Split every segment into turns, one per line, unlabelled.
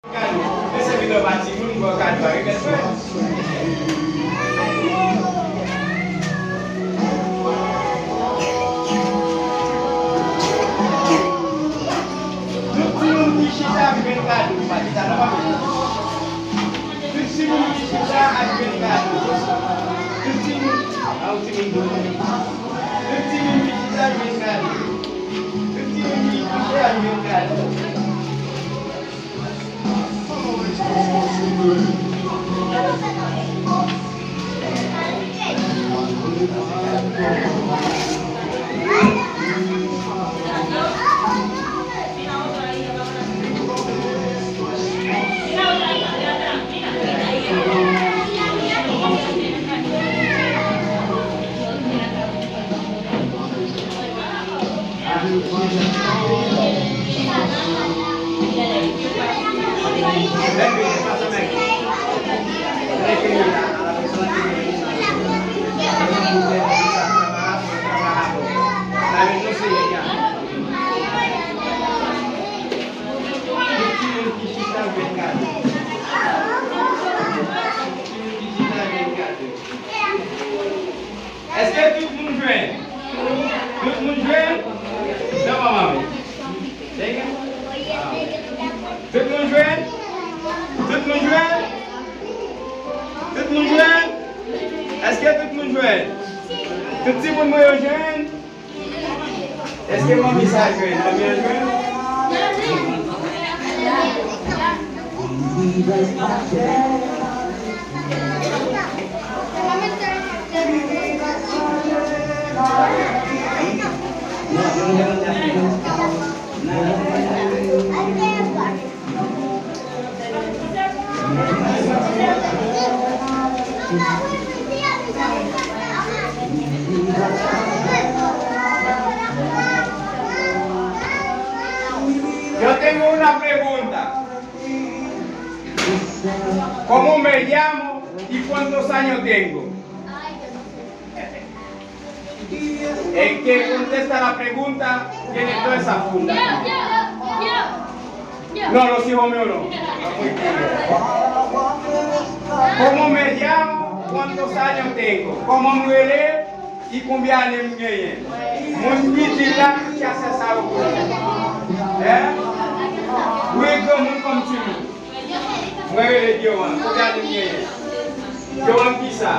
Ese video bati moun gwa kado a reket fè. Tout moun ki chita ak ben kado, pati ta nan pa ben. Tout si moun ki chita ak ben kado. Tout si moun, a ou ti moun do. Tout si moun ki chita ak ben kado. Tout si moun ki chita ak ben kado. Est-ce que tout le monde joue? Tout le monde joue? Non, maman. Tout le monde joue? Tout le monde joue? Tout le monde joue? Est-ce que tout le monde joue? Tout le monde joue? Est-ce que maman ça joue? Maman joue? Yo tengo una pregunta. ¿Cómo me llamo y cuántos años tengo? El que contesta la pregunta tiene toda esa funda. No, los hijos míos no. ¿Cómo me llamo? ¿Cuántos años tengo? ¿Cómo me huele? ¿Y combien años me llevo? Mon pitila que hace esa locura. Oui, comme tu veux. Moi, je vais dire, combien años me llevo? Johan qui ça?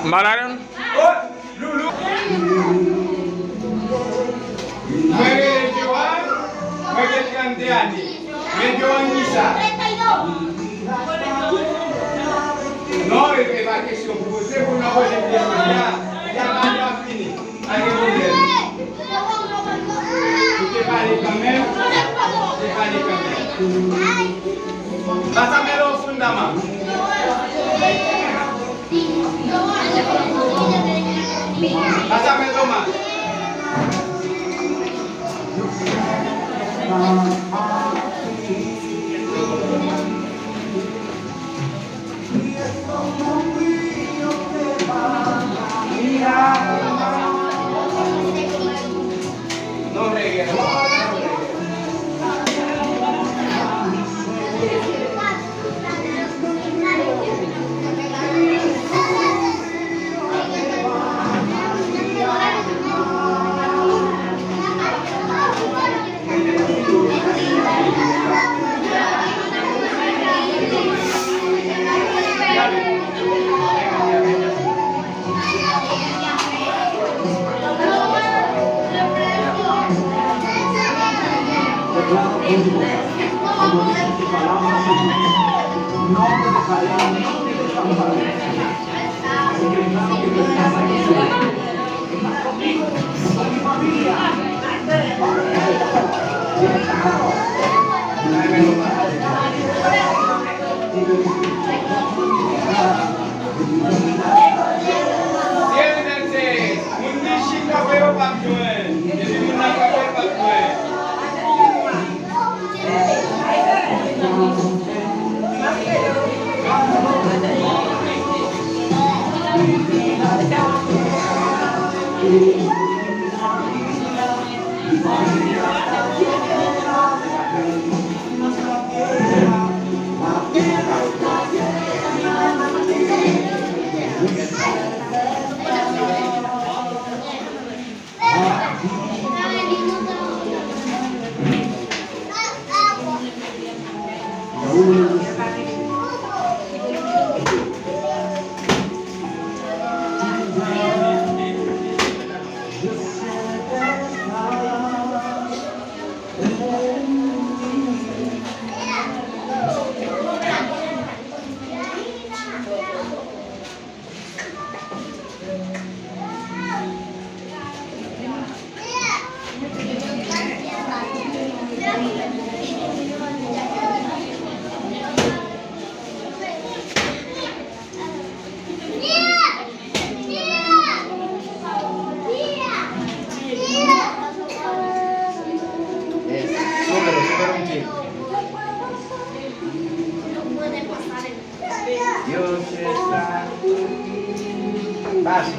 Malaran?
Oh, Lulu. Moi, je vais dire, moi, j'ai 32 années. Mais Johan qui ça? Non, il n'y a pas de question pour vous. C'est pour nous poser des questions. Il y a pas fini. Allez, vous pouvez parler quand même. Vous parler quand même. Passamelo au fondament. Passamelo Thomas. No reggae. Supera un chico. Dios está. Paso.